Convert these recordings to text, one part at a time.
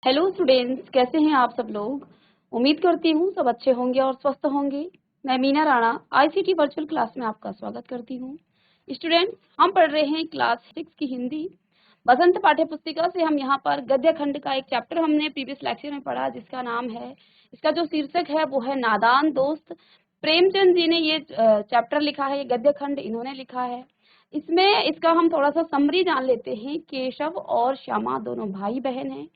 Hello students, कैसे हैं आप सब लोग। उम्मीद करती हूँ सब अच्छे होंगे और स्वस्थ होंगे। मैं Meena Rana ICT virtual class में आपका स्वागत करती हूँ। स्टूडेंट्स, हम पढ़ रहे हैं क्लास 6 की हिंदी बसंत पाठ्य पुस्तिका से। हम यहाँ पर गद्य खंड का एक चैप्टर हमने प्रीवियस लेक्चर में पढ़ा, जिसका नाम है, इसका जो शीर्षक है वो है नादान दोस्त। प्रेमचंद जी ने ये चैप्टर लिखा है, ये गद्य खंड इन्होंने लिखा है। इसमें इसका हम थोड़ा सा समरी जान लेते हैं। केशव और श्यामा दोनों भाई बहन हैं,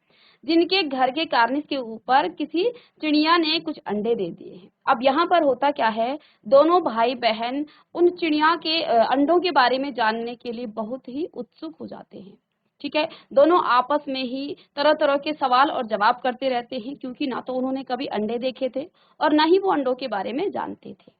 जिनके घर के कार्निस के ऊपर किसी चिड़िया ने कुछ अंडे दे दिए हैं। अब यहाँ पर होता क्या है, दोनों भाई बहन उन चिड़िया के अंडों के बारे में जानने के लिए बहुत ही उत्सुक हो जाते हैं। ठीक है, दोनों आपस में ही तरह तरह के सवाल और जवाब करते रहते हैं, क्योंकि ना तो उन्होंने कभी अंडे देखे थे और ना ही वो अंडों के बारे में जानते थे।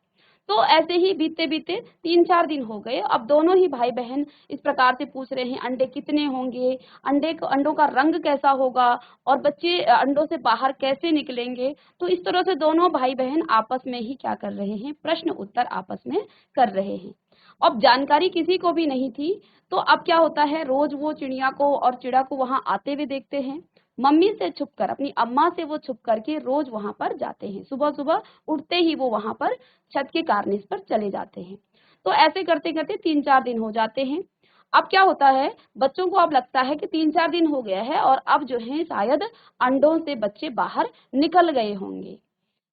तो ऐसे ही बीतते बीतते 3-4 दिन हो गए। अब दोनों ही भाई बहन इस प्रकार से पूछ रहे हैं, अंडे कितने होंगे, अंडों का रंग कैसा होगा, और बच्चे अंडों से बाहर कैसे निकलेंगे। तो इस तरह से दोनों भाई बहन आपस में ही क्या कर रहे हैं, प्रश्न उत्तर आपस में कर रहे हैं। अब जानकारी किसी को भी नहीं थी। तो अब क्या होता है, रोज वो चिड़िया को और चिड़ा को वहां आते हुए देखते हैं। मम्मी से छुपकर, अपनी अम्मा से वो छुप करके रोज वहां पर जाते हैं। सुबह सुबह उठते ही वो वहां पर छत के कार्निस पर चले जाते हैं। तो ऐसे करते करते 3-4 दिन हो जाते हैं। अब क्या होता है, बच्चों को अब लगता है कि 3-4 दिन हो गया है और अब जो है शायद अंडों से बच्चे बाहर निकल गए होंगे।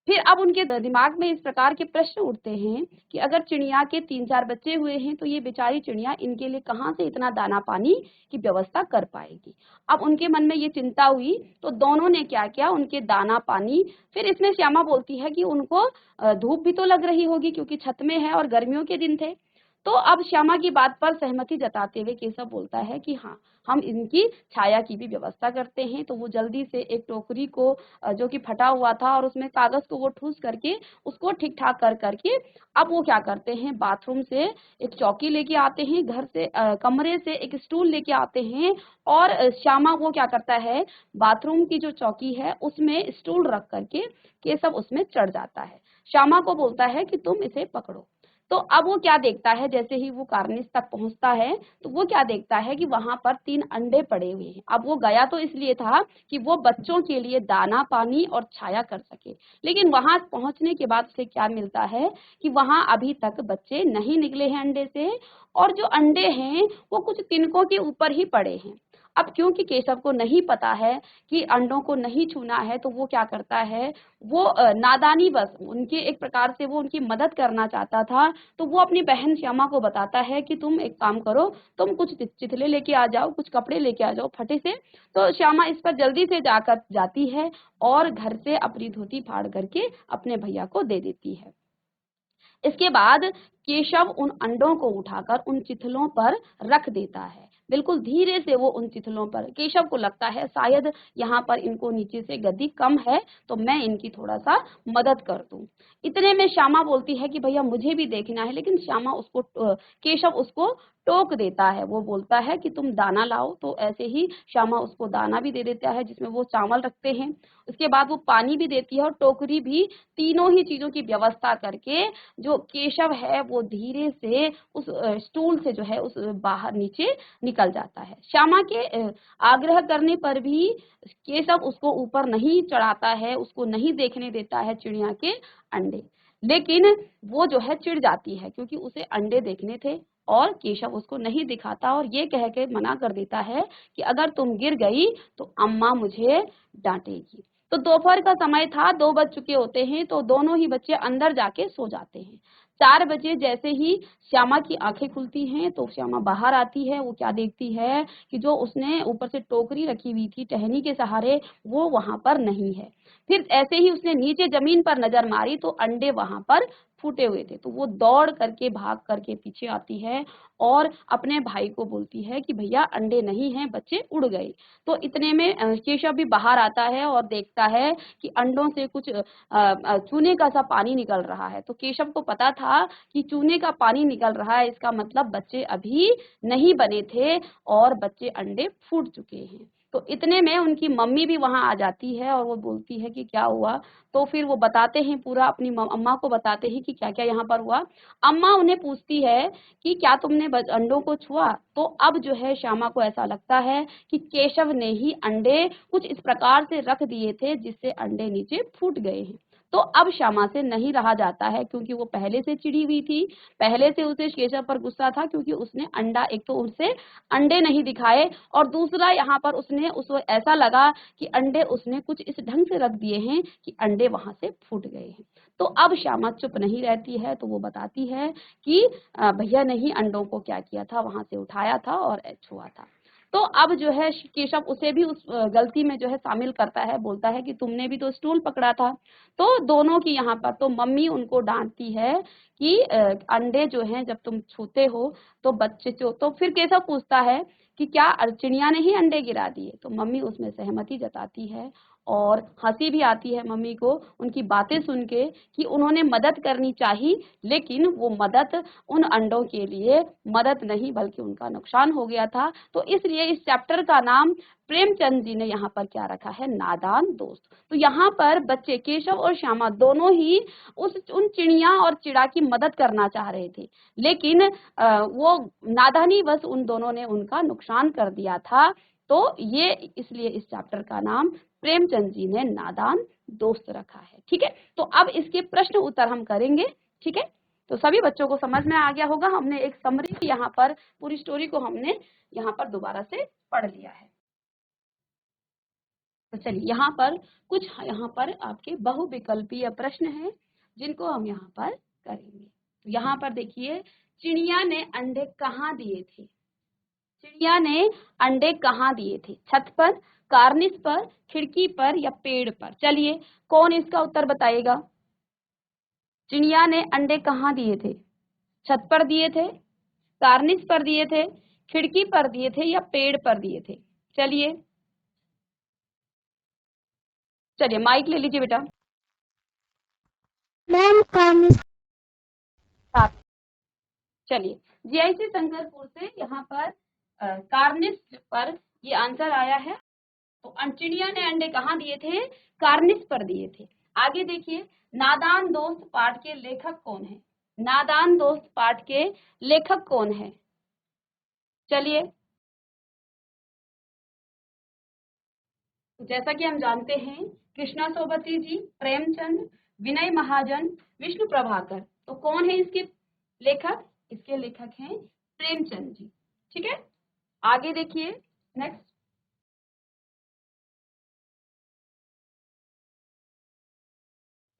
फिर अब उनके दिमाग में इस प्रकार के प्रश्न उठते हैं कि अगर चिड़िया के 3-4 बच्चे हुए हैं तो ये बेचारी चिड़िया इनके लिए कहाँ से इतना दाना पानी की व्यवस्था कर पाएगी। अब उनके मन में ये चिंता हुई, तो दोनों ने क्या किया, उनके दाना पानी। फिर इसमें श्यामा बोलती है कि उनको धूप भी तो लग रही होगी, क्योंकि छत में है और गर्मियों के दिन थे। तो अब श्यामा की बात पर सहमति जताते हुए केशव बोलता है कि हाँ, हम इनकी छाया की भी व्यवस्था करते हैं। तो वो जल्दी से एक टोकरी को जो कि फटा हुआ था और उसमें कागज को वो ठूस करके उसको ठीक ठाक कर करके अब वो क्या करते हैं, बाथरूम से एक चौकी लेके आते हैं, घर से कमरे से एक स्टूल लेके आते हैं। और श्यामा वो क्या करता है, बाथरूम की जो चौकी है उसमें स्टूल रख करके केशव उसमें चढ़ जाता है। श्यामा को बोलता है कि तुम इसे पकड़ो। तो अब वो क्या देखता है, जैसे ही वो कार्निस तक पहुंचता है तो वो क्या देखता है कि वहां पर 3 अंडे पड़े हुए हैं। अब वो गया तो इसलिए था कि वो बच्चों के लिए दाना पानी और छाया कर सके, लेकिन वहां पहुंचने के बाद उसे क्या मिलता है कि वहां अभी तक बच्चे नहीं निकले हैं अंडे से, और जो अंडे हैं वो कुछ तिनकों के ऊपर ही पड़े हैं। अब क्योंकि केशव को नहीं पता है कि अंडों को नहीं छूना है, तो वो क्या करता है, वो नादानी बस उनके एक प्रकार से वो उनकी मदद करना चाहता था। तो वो अपनी बहन श्यामा को बताता है कि तुम एक काम करो, तुम कुछ चिथले लेके आ जाओ, कुछ कपड़े लेके आ जाओ फटे से। तो श्यामा इस पर जल्दी से जाकर जाती है और घर से अपनी धोती फाड़ करके अपने भैया को दे देती है। इसके बाद केशव उन अंडों को उठाकर उन चिथलों पर रख देता है। बिल्कुल धीरे से वो उन चिथलों पर, केशव को लगता है शायद यहाँ पर इनको नीचे से गति कम है, तो मैं इनकी थोड़ा सा मदद कर दूं। इतने में श्यामा बोलती है कि भैया मुझे भी देखना है, लेकिन श्यामा उसको केशव उसको टोक देता है। वो बोलता है कि तुम दाना लाओ। तो ऐसे ही श्यामा उसको दाना भी दे देता है, जिसमें वो चावल रखते हैं। उसके बाद वो पानी भी देती है और टोकरी भी। तीनों ही चीजों की व्यवस्था करके जो केशव है वो धीरे से उस स्टूल से जो है उस बाहर नीचे निकल जाता है। श्यामा के आग्रह करने पर भी केशव उसको ऊपर नहीं चढ़ाता है, उसको नहीं देखने देता है चिड़िया के अंडे। लेकिन वो जो है चिढ़ जाती है, क्योंकि उसे अंडे देखने थे और केशव उसको नहीं दिखाता, और ये कह के मना कर देता है कि अगर तुम गिर गई तो अम्मा मुझे डांटेगी। तो दोपहर का समय था, 2 बज चुके होते हैं। तो दोनों ही बच्चे अंदर जाके सो जाते हैं। 4 बजे जैसे ही श्यामा की आंखें खुलती हैं तो श्यामा बाहर आती है। वो क्या देखती है कि जो उसने ऊपर से टोकरी रखी हुई थी टहनी के सहारे, वो वहां पर नहीं है। फिर ऐसे ही उसने नीचे जमीन पर नजर मारी तो अंडे वहां पर फूटे हुए थे। तो वो दौड़ करके भाग करके पीछे आती है और अपने भाई को बोलती है कि भैया अंडे नहीं हैं, बच्चे उड़ गए। तो इतने में केशव भी बाहर आता है और देखता है कि अंडों से कुछ चूने का सा पानी निकल रहा है। तो केशव को पता था कि चूने का पानी निकल रहा है, इसका मतलब बच्चे अभी नहीं बने थे और बच्चे अंडे फूट चुके हैं। तो इतने में उनकी मम्मी भी वहां आ जाती है और वो बोलती है कि क्या हुआ। तो फिर वो बताते हैं, पूरा अपनी अम्मा को बताते हैं कि क्या क्या यहाँ पर हुआ। अम्मा उन्हें पूछती है कि क्या तुमने अंडों को छुआ। तो अब जो है श्यामा को ऐसा लगता है कि केशव ने ही अंडे कुछ इस प्रकार से रख दिए थे जिससे अंडे नीचे फूट गए हैं। तो अब श्यामा से नहीं रहा जाता है, क्योंकि वो पहले से चिड़ी हुई थी, पहले से उसे केशव पर गुस्सा था, क्योंकि उसने अंडा, एक तो उसे अंडे नहीं दिखाए और दूसरा यहाँ पर उसको ऐसा लगा कि अंडे उसने कुछ इस ढंग से रख दिए हैं कि अंडे वहां से फूट गए हैं। तो अब श्यामा चुप नहीं रहती है, तो वो बताती है कि भैया ने ही अंडों को क्या किया था, वहां से उठाया था और छुआ था। तो अब जो है केशव उसे भी उस गलती में जो है शामिल करता है, बोलता है कि तुमने भी तो स्टूल पकड़ा था। तो दोनों की यहाँ पर तो मम्मी उनको डांटती है कि अंडे जो हैं जब तुम छूते हो तो बच्चे तो फिर केशव पूछता है कि क्या चिड़िया ने ही अंडे गिरा दिए। तो मम्मी उसमें सहमति जताती है और हंसी भी आती है मम्मी को उनकी बातें सुन के कि उन्होंने मदद करनी चाहिए, लेकिन वो मदद उन अंडों के लिए मदद नहीं बल्कि उनका नुकसान हो गया था। तो इसलिए इस चैप्टर का नाम प्रेमचंद जी ने यहाँ पर क्या रखा है, नादान दोस्त। तो यहाँ पर बच्चे केशव और श्यामा दोनों ही उन चिड़िया और चिड़ा की मदद करना चाह रहे थे, लेकिन वो नादानी बस उन दोनों ने उनका नुकसान कर दिया था। तो ये इसलिए इस चैप्टर का नाम प्रेमचंद जी ने नादान दोस्त रखा है। ठीक है, तो अब इसके प्रश्न उत्तर हम करेंगे। ठीक है, तो सभी बच्चों को समझ में आ गया होगा। हमने एक समरी यहाँ पर पूरी स्टोरी को हमने यहाँ पर दोबारा से पढ़ लिया है। तो चलिए यहाँ पर कुछ यहाँ पर आपके बहुविकल्पीय प्रश्न हैं जिनको हम यहाँ पर करेंगे। तो यहाँ पर देखिए, चिड़िया ने अंडे कहाँ दिए थे। चिड़िया ने अंडे कहाँ दिए थे, छत पर, कार्निस पर, खिड़की पर या पेड़ पर। चलिए कौन इसका उत्तर बताएगा। चिड़िया ने अंडे कहाँ दिए थे, छत पर दिए थे, कार्निस पर दिए थे, खिड़की पर दिए थे या पेड़ पर दिए थे। चलिए चलिए माइक ले लीजिए बेटा। Ma'am Cornish. चलिए जीआईसी शंकरपुर से यहाँ पर कार्निस पर ये आंसर आया है। तो चिड़िया ने अंडे कहाँ दिए थे, कार्निस पर दिए थे। आगे देखिए, नादान दोस्त पाठ के लेखक कौन है। नादान दोस्त पाठ के लेखक कौन है। चलिए, जैसा कि हम जानते हैं कृष्णा सोबती जी, प्रेमचंद, विनय महाजन, विष्णु प्रभाकर। तो कौन है इसके लेखक, इसके लेखक हैं प्रेमचंद जी। ठीक है, आगे देखिए नेक्स्ट।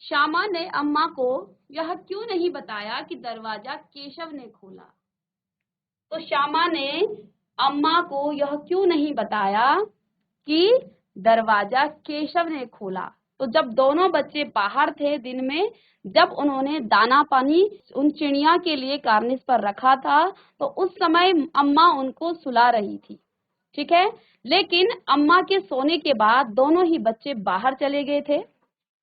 श्यामा ने अम्मा को यह क्यों नहीं बताया कि दरवाजा केशव ने खोला। तो श्यामा ने अम्मा को यह क्यों नहीं बताया कि दरवाजा केशव ने खोला। तो जब दोनों बच्चे बाहर थे दिन में, जब उन्होंने दाना पानी उन चिड़िया के लिए कार्निस पर रखा था, तो उस समय अम्मा उनको सुला रही थी। ठीक है, लेकिन अम्मा के सोने के बाद दोनों ही बच्चे बाहर चले गए थे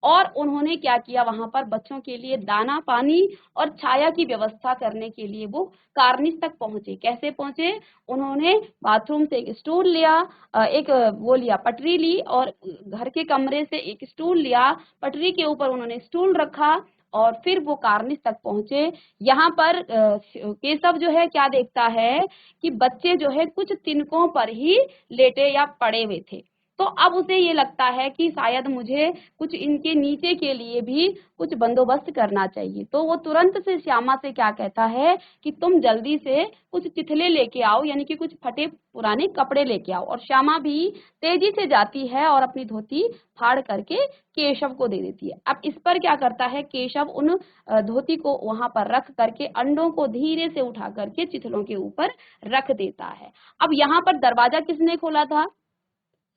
और उन्होंने क्या किया, वहां पर बच्चों के लिए दाना पानी और छाया की व्यवस्था करने के लिए वो कार्निस तक पहुंचे। कैसे पहुंचे, उन्होंने बाथरूम से एक स्टूल लिया, एक वो लिया पटरी ली और घर के कमरे से एक स्टूल लिया, पटरी के ऊपर उन्होंने स्टूल रखा और फिर वो कार्निस तक पहुंचे। यहाँ पर केशव जो है क्या देखता है कि बच्चे जो है कुछ तिनकों पर ही लेटे या पड़े हुए थे। तो अब उसे ये लगता है कि शायद मुझे कुछ इनके नीचे के लिए भी कुछ बंदोबस्त करना चाहिए। तो वो तुरंत से श्यामा से क्या कहता है कि तुम जल्दी से कुछ चिथले लेके आओ, यानी कि कुछ फटे पुराने कपड़े लेके आओ। और श्यामा भी तेजी से जाती है और अपनी धोती फाड़ करके केशव को दे देती है। अब इस पर क्या करता है केशव, उन धोती को वहां पर रख करके अंडों को धीरे से उठा करके चिथलों के ऊपर रख देता है। अब यहाँ पर दरवाजा किसने खोला था,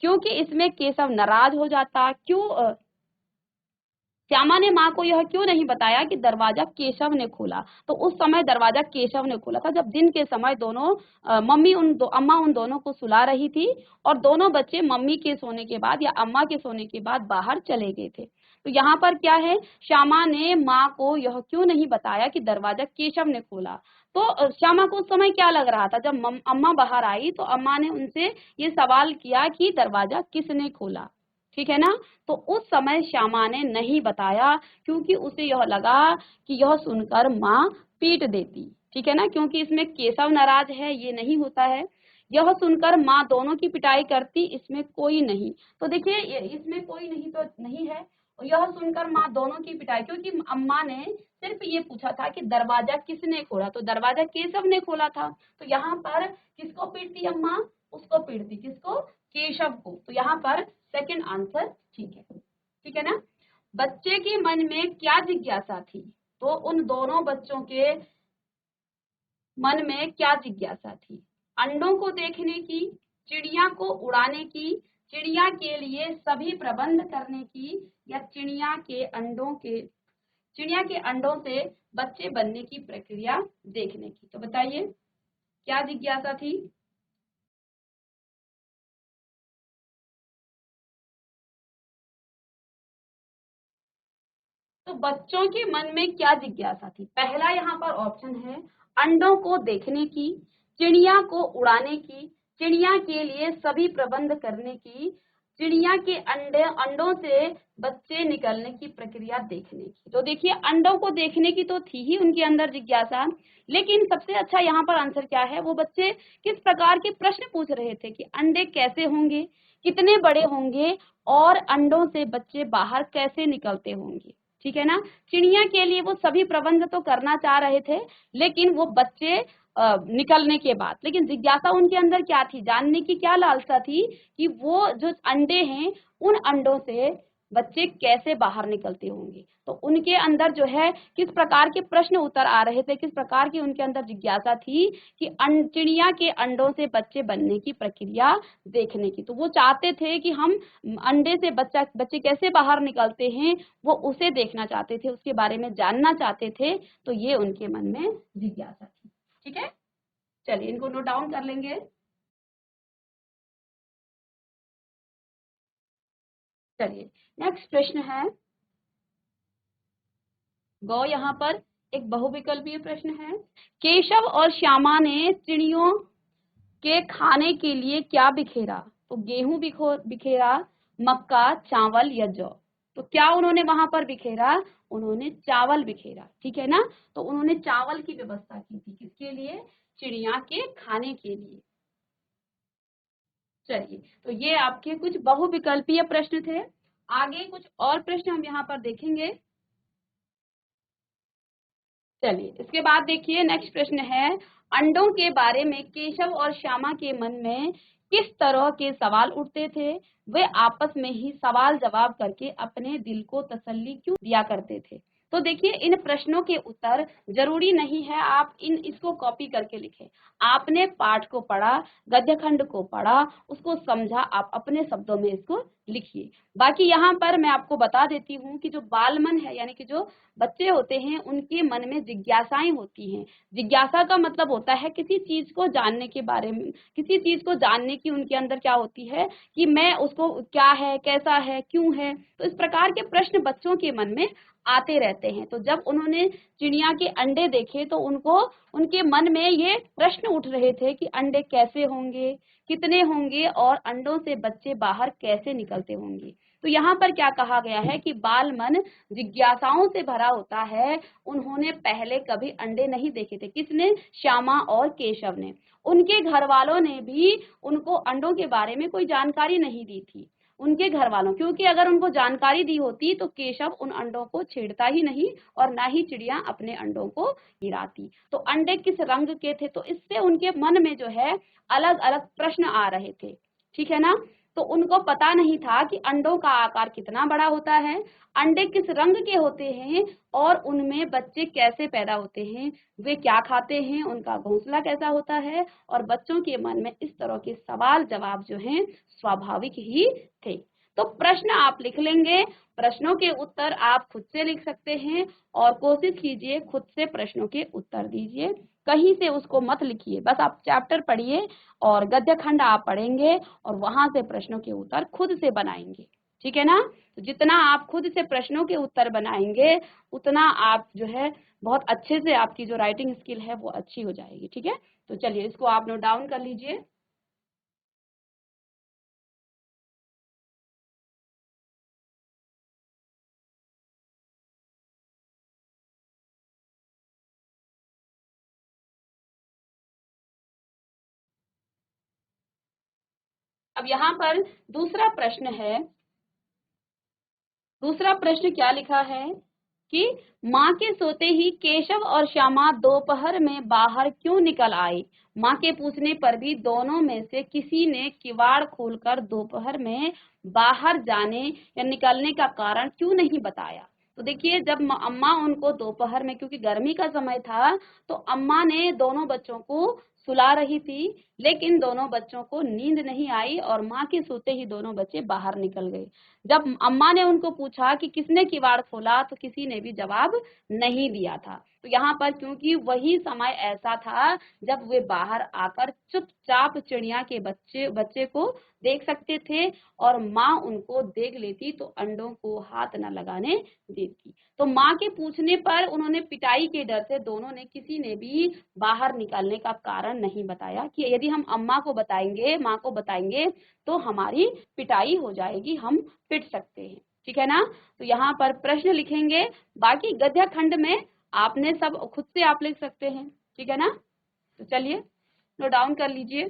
क्योंकि इसमें केशव नाराज हो जाता। क्यों, श्यामा ने माँ को यह क्यों नहीं बताया कि दरवाजा केशव ने खोला। तो उस समय दरवाजा केशव ने खोला था जब दिन के समय दोनों अम्मा उन दोनों को सुला रही थी और दोनों बच्चे मम्मी के सोने के बाद या अम्मा के सोने के बाद बाहर चले गए थे। तो यहाँ पर क्या है, श्यामा ने माँ को यह क्यों नहीं बताया कि दरवाजा केशव ने खोला। तो श्यामा को उस समय क्या लग रहा था, जब अम्मा बाहर आई तो अम्मा ने उनसे ये सवाल किया कि दरवाजा किसने खोला, ठीक है ना। तो उस समय श्यामा ने नहीं बताया, क्योंकि उसे यह लगा कि यह सुनकर माँ पीट देती, ठीक है ना, क्योंकि इसमें केशव नाराज है, ये नहीं होता है। यह सुनकर माँ दोनों की पिटाई करती, इसमें कोई नहीं। तो देखिए इसमें कोई नहीं तो नहीं है, और यह सुनकर माँ दोनों की पिटाई, क्योंकि अम्मा ने सिर्फ ये पूछा था कि दरवाजा किसने खोला, तो दरवाजा केशव ने खोला था। तो यहाँ पर किसको पीटती अम्मा, उसको पीटती, किसको, केशव को। तो यहाँ पर सेकंड आंसर ठीक है ना। बच्चे के मन में क्या जिज्ञासा थी, तो उन दोनों बच्चों के मन में क्या जिज्ञासा थी, अंडों को देखने की, चिड़िया को उड़ाने की, चिड़िया के लिए सभी प्रबंध करने की, या चिड़िया के अंडों से बच्चे बनने की प्रक्रिया देखने की। तो बताइए क्या जिज्ञासा थी। तो बच्चों के मन में क्या जिज्ञासा थी, पहला यहाँ पर ऑप्शन है अंडों को देखने की, चिड़िया को उड़ाने की, चिड़िया के लिए सभी प्रबंध करने की, चिड़िया के अंडों से बच्चे निकलने की प्रक्रिया देखने की। तो देखिए अंडों को देखने की तो थी ही उनके अंदर जिज्ञासा, लेकिन सबसे अच्छा यहाँ पर आंसर क्या है, वो बच्चे किस प्रकार के प्रश्न पूछ रहे थे कि अंडे कैसे होंगे, कितने बड़े होंगे, और अंडों से बच्चे बाहर कैसे निकलते होंगे, ठीक है ना। चिड़िया के लिए वो सभी प्रबंध तो करना चाह रहे थे, लेकिन वो बच्चे निकलने के बाद, लेकिन जिज्ञासा उनके अंदर क्या थी, जानने की क्या लालसा थी कि वो जो अंडे हैं उन अंडों से बच्चे कैसे बाहर निकलते होंगे। तो उनके अंदर जो है किस प्रकार के प्रश्न उतर आ रहे थे, किस प्रकार की उनके अंदर जिज्ञासा थी कि चिड़िया के अंडों से बच्चे बनने की प्रक्रिया देखने की। तो वो चाहते थे कि हम अंडे से बच्चे कैसे बाहर निकलते हैं, वो उसे देखना चाहते थे, उसके बारे में जानना चाहते थे। तो ये उनके मन में जिज्ञासा थी, ठीक है। चलिए इनको नोट डाउन कर लेंगे। चलिए नेक्स्ट प्रश्न है, गौ यहाँ पर एक बहुविकल्पीय प्रश्न है। केशव और श्यामा ने चिड़ियों के खाने के लिए क्या बिखेरा, तो गेहूं बिखेरा, मक्का, चावल या जौ। तो क्या उन्होंने वहां पर बिखेरा, उन्होंने चावल बिखेरा, ठीक है ना। तो उन्होंने चावल की व्यवस्था की थी, किसके लिए, चिड़िया के खाने के लिए। चलिए तो ये आपके कुछ बहुविकल्पीय प्रश्न थे। आगे कुछ और प्रश्न हम यहाँ पर देखेंगे। चलिए इसके बाद देखिए नेक्स्ट प्रश्न है, अंडों के बारे में केशव और श्यामा के मन में किस तरह के सवाल उठते थे, वे आपस में ही सवाल जवाब करके अपने दिल को तसल्ली क्यों दिया करते थे। तो देखिए इन प्रश्नों के उत्तर जरूरी नहीं है आप इसको कॉपी करके लिखें, आपने पाठ को पढ़ा, गद्य खंड को पढ़ा, उसको समझा, आप अपने शब्दों में इसको लिखिए। बाकी यहाँ पर मैं आपको बता देती हूँ कि जो बाल मन है, यानी कि जो बच्चे होते हैं उनके मन में जिज्ञासाएं होती हैं। जिज्ञासा का मतलब होता है किसी चीज को जानने के बारे में, किसी चीज को जानने की उनके अंदर क्या होती है कि मैं उसको क्या है, कैसा है, क्यों है। तो इस प्रकार के प्रश्न बच्चों के मन में आते रहते हैं। तो जब उन्होंने चिड़िया के अंडे देखे तो उनको उनके मन में ये प्रश्न उठ रहे थे कि अंडे कैसे होंगे, कितने होंगे, और अंडों से बच्चे बाहर कैसे निकलते होंगे। तो यहाँ पर क्या कहा गया है कि बाल मन जिज्ञासाओं से भरा होता है। उन्होंने पहले कभी अंडे नहीं देखे थे, किसने, श्यामा और केशव ने। उनके घर वालों ने भी उनको अंडों के बारे में कोई जानकारी नहीं दी थी, उनके घर वालों, क्योंकि अगर उनको जानकारी दी होती तो केशव उन अंडों को छेड़ता ही नहीं और ना ही चिड़िया अपने अंडों को गिराती। तो अंडे किस रंग के थे, तो इससे उनके मन में जो है अलग अलग प्रश्न आ रहे थे, ठीक है ना। तो उनको पता नहीं था कि अंडों का आकार कितना बड़ा होता है, अंडे किस रंग के होते हैं, और उनमें बच्चे कैसे पैदा होते हैं, वे क्या खाते हैं, उनका घोंसला कैसा होता है। और बच्चों के मन में इस तरह के सवाल जवाब जो हैं स्वाभाविक ही थे। तो प्रश्न आप लिख लेंगे, प्रश्नों के उत्तर आप खुद से लिख सकते हैं, और कोशिश कीजिए खुद से प्रश्नों के उत्तर दीजिए, कहीं से उसको मत लिखिए। बस आप चैप्टर पढ़िए और गद्य खंड आप पढ़ेंगे और वहां से प्रश्नों के उत्तर खुद से बनाएंगे, ठीक है ना। तो जितना आप खुद से प्रश्नों के उत्तर बनाएंगे उतना आप जो है बहुत अच्छे से आपकी जो राइटिंग स्किल है वो अच्छी हो जाएगी। ठीक है, तो चलिए इसको आप नोट डाउन कर लीजिए। अब यहाँ पर दूसरा प्रश्न है। दूसरा प्रश्न क्या लिखा है कि माँ के सोते ही केशव और श्यामा दोपहर में बाहर क्यों निकल आए। माँ के पूछने पर भी दोनों में से किसी ने किवाड़ खोलकर दोपहर में बाहर जाने या निकलने का कारण क्यों नहीं बताया। तो देखिए, जब अम्मा उनको दोपहर में, क्योंकि गर्मी का समय था, तो अम्मा ने दोनों बच्चों को सुला रही थी, लेकिन दोनों बच्चों को नींद नहीं आई और माँ के सोते ही दोनों बच्चे बाहर निकल गए। जब अम्मा ने उनको पूछा कि किसने किवाड़ खोला, तो किसी ने भी जवाब नहीं दिया था। तो यहाँ पर क्योंकि वही समय ऐसा था जब वे बाहर आकर चुपचाप चिड़िया के बच्चे को देख सकते थे और माँ उनको देख लेती तो अंडों को हाथ न लगाने देती। तो माँ के पूछने पर उन्होंने पिटाई के डर से दोनों ने किसी ने भी बाहर निकलने का कारण नहीं बताया कि यदि हम अम्मा को बताएंगे, माँ को बताएंगे तो हमारी पिटाई हो जाएगी, हम पिट सकते हैं। ठीक है ना। तो यहाँ पर प्रश्न लिखेंगे, बाकी गद्य खंड में आपने सब खुद से आप लिख सकते हैं। ठीक है ना। तो चलिए नोट डाउन कर लीजिए।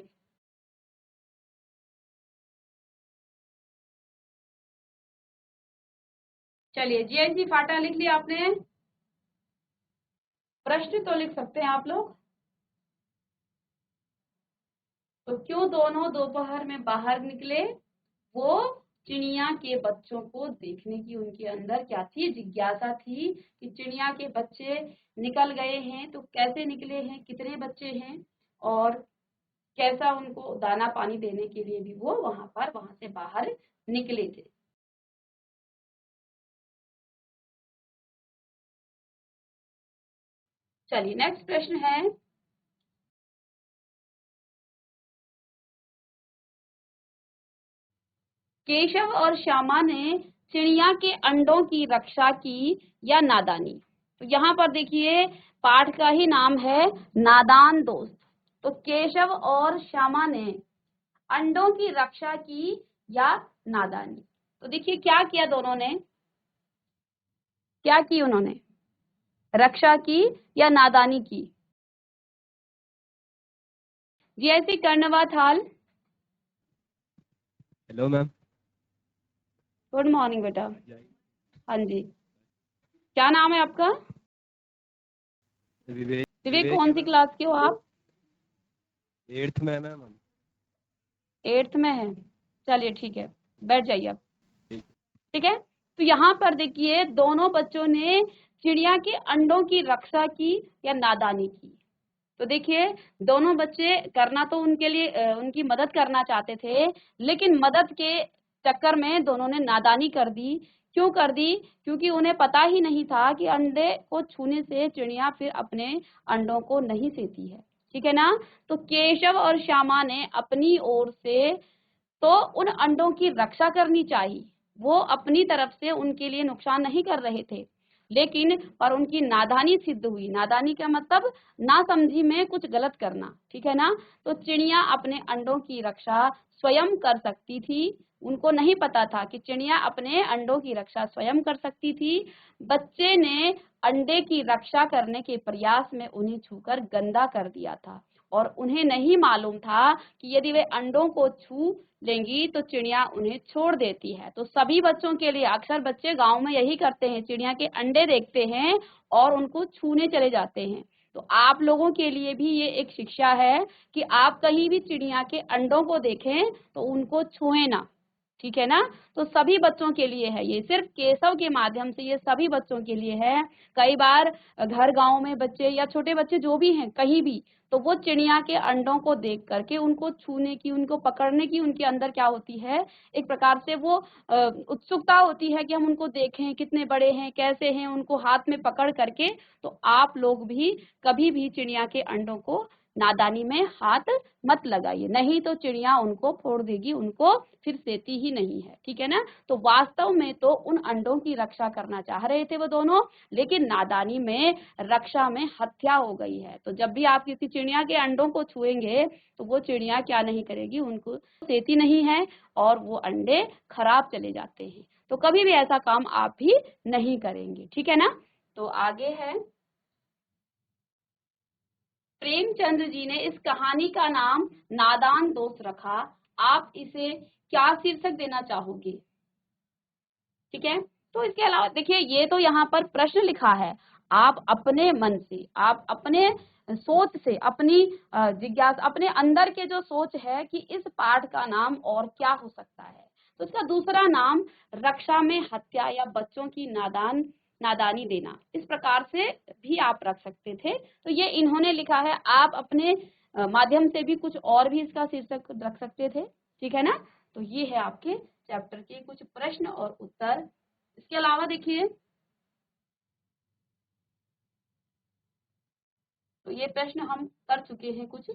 चलिए जीएनजी फाटा लिख लिया आपने। प्रश्न तो लिख सकते हैं आप लोग। तो क्यों दोनों दोपहर में बाहर निकले। वो चिड़िया के बच्चों को देखने की उनके अंदर क्या थी, जिज्ञासा थी कि चिड़िया के बच्चे निकल गए हैं तो कैसे निकले हैं, कितने बच्चे हैं और कैसा उनको दाना पानी देने के लिए भी वो वहां से बाहर निकले थे। चलिए नेक्स्ट प्रश्न है, केशव और श्यामा ने चिड़िया के अंडों की रक्षा की या नादानी। तो यहाँ पर देखिए पाठ का ही नाम है नादान दोस्त। तो केशव और श्यामा ने अंडों की रक्षा की या नादानी। तो देखिए क्या किया दोनों ने, क्या की उन्होंने, रक्षा की या नादानी की। जी ऐसी कर्णवा थाल। Hello ma'am. गुड मॉर्निंग बेटा। हाँ जी, क्या नाम है आपका। विवेक। विवेक कौन सी क्लास के हो आप। 8th में मैम। 8th में है। चलिए ठीक है, बैठ जाइए आप। ठीक। ठीक है। तो यहाँ पर देखिए दोनों बच्चों ने चिड़िया के अंडों की रक्षा की या नादानी की। तो देखिए दोनों बच्चे करना तो उनके लिए उनकी मदद करना चाहते थे, लेकिन मदद के चक्कर में दोनों ने नादानी कर दी। क्यों कर दी, क्योंकि उन्हें पता ही नहीं था कि अंडे को छूने से चिड़िया फिर अपने अंडों को नहीं सेती है। ठीक है ना। तो केशव और श्यामा ने अपनी ओर से तो उन अंडों की रक्षा करनी चाहिए, वो अपनी तरफ से उनके लिए नुकसान नहीं कर रहे थे, लेकिन पर उनकी नादानी सिद्ध हुई। नादानी का मतलब नासमझी में कुछ गलत करना। ठीक है ना। तो चिड़िया अपने अंडों की रक्षा स्वयं कर सकती थी, उनको नहीं पता था कि चिड़िया अपने अंडों की रक्षा स्वयं कर सकती थी। बच्चे ने अंडे की रक्षा करने के प्रयास में उन्हें छूकर गंदा कर दिया था और उन्हें नहीं मालूम था कि यदि वे अंडों को छू लेंगी तो चिड़िया उन्हें छोड़ देती है। तो सभी बच्चों के लिए, अक्सर बच्चे गांव में यही करते हैं, चिड़िया के अंडे देखते हैं और उनको छूने चले जाते हैं। तो आप लोगों के लिए भी ये एक शिक्षा है कि आप कहीं भी चिड़िया के अंडों को देखें तो उनको छुएं ना। ठीक है ना। तो सभी बच्चों के लिए है, ये सिर्फ केशव के माध्यम से ये सभी बच्चों के लिए है। कई बार घर गांव में बच्चे या छोटे बच्चे जो भी हैं कहीं भी, तो वो चिड़िया के अंडों को देख करके उनको छूने की, उनको पकड़ने की उनके अंदर क्या होती है, एक प्रकार से वो उत्सुकता होती है कि हम उनको देखें कितने बड़े हैं, कैसे हैं, उनको हाथ में पकड़ करके। तो आप लोग भी कभी भी चिड़िया के अंडों को नादानी में हाथ मत लगाइए, नहीं तो चिड़िया उनको फोड़ देगी, उनको फिर सेती ही नहीं है, ठीक है ना। तो वास्तव में तो उन अंडों की रक्षा करना चाह रहे थे वो दोनों, लेकिन नादानी में रक्षा में हत्या हो गई है। तो जब भी आप किसी चिड़िया के अंडों को छुएंगे तो वो चिड़िया क्या नहीं करेगी, उनको सेती नहीं है और वो अंडे खराब चले जाते हैं। तो कभी भी ऐसा काम आप भी नहीं करेंगे, ठीक है ना। तो आगे है, प्रेमचंद्र जी ने इस कहानी का नाम नादान दोस्त रखा, आप इसे क्या शीर्षक देना चाहोगे, ठीक है। तो इसके अलावा देखिए, ये तो यहाँ पर प्रश्न लिखा है, आप अपने मन से, आप अपने सोच से, अपनी जिज्ञासा, अपने अंदर के जो सोच है कि इस पाठ का नाम और क्या हो सकता है, तो इसका दूसरा नाम रक्षा में हत्या या बच्चों की नादानी देना, इस प्रकार से भी आप रख सकते थे। तो ये इन्होंने लिखा है, आप अपने माध्यम से भी कुछ और भी इसका शीर्षक रख सकते थे, ठीक है ना। तो ये है आपके चैप्टर के कुछ प्रश्न और उत्तर। इसके अलावा देखिए, तो ये प्रश्न हम कर चुके हैं कुछ।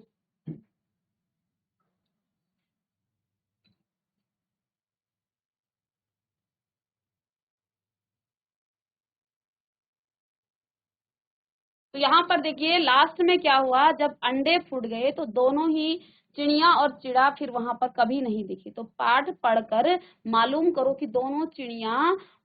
तो यहाँ पर देखिए लास्ट में क्या हुआ, जब अंडे फूट गए तो दोनों ही चिड़िया और चिड़ा फिर वहां पर कभी नहीं दिखी। तो पाठ पढ़कर मालूम करो कि दोनों चिड़िया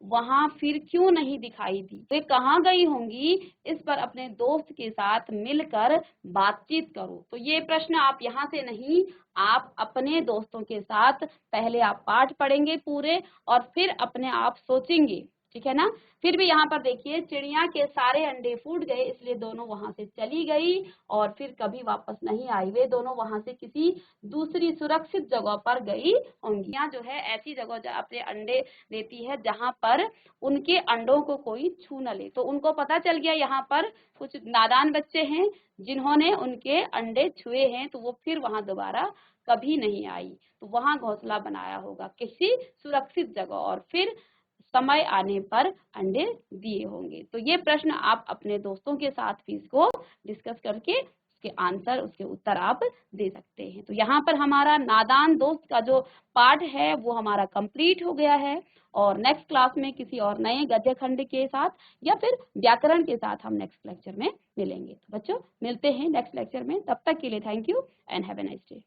वहां फिर क्यों नहीं दिखाई दी, वे कहाँ गई होंगी, इस पर अपने दोस्त के साथ मिलकर बातचीत करो। तो ये प्रश्न आप यहाँ से नहीं, आप अपने दोस्तों के साथ पहले आप पाठ पढ़ेंगे पूरे और फिर अपने आप सोचेंगे, ठीक है ना। फिर भी यहाँ पर देखिए, चिड़िया के सारे अंडे फूट गए, इसलिए दोनों वहां से चली गई और फिर कभी वापस नहीं आई। वे दोनों वहां से किसी दूसरी सुरक्षित जगह पर गई होंगी। यहाँ जो है ऐसी जगह अपने अंडे देती है जहां पर उनके अंडों को कोई छू न ले। तो उनको पता चल गया यहाँ पर कुछ नादान बच्चे हैं जिन्होंने उनके अंडे छुए हैं, तो वो फिर वहां दोबारा कभी नहीं आई। तो वहां घोंसला बनाया होगा किसी सुरक्षित जगह और फिर समय आने पर अंडे दिए होंगे। तो ये प्रश्न आप अपने दोस्तों के साथ भी इसको डिस्कस करके उसके आंसर, उसके उत्तर आप दे सकते हैं। तो यहाँ पर हमारा नादान दोस्त का जो पार्ट है वो हमारा कंप्लीट हो गया है और नेक्स्ट क्लास में किसी और नए गद्य खंड के साथ या फिर व्याकरण के साथ हम नेक्स्ट लेक्चर में मिलेंगे। तो बच्चों मिलते हैं नेक्स्ट लेक्चर में, तब तक के लिए thank you and have a nice day.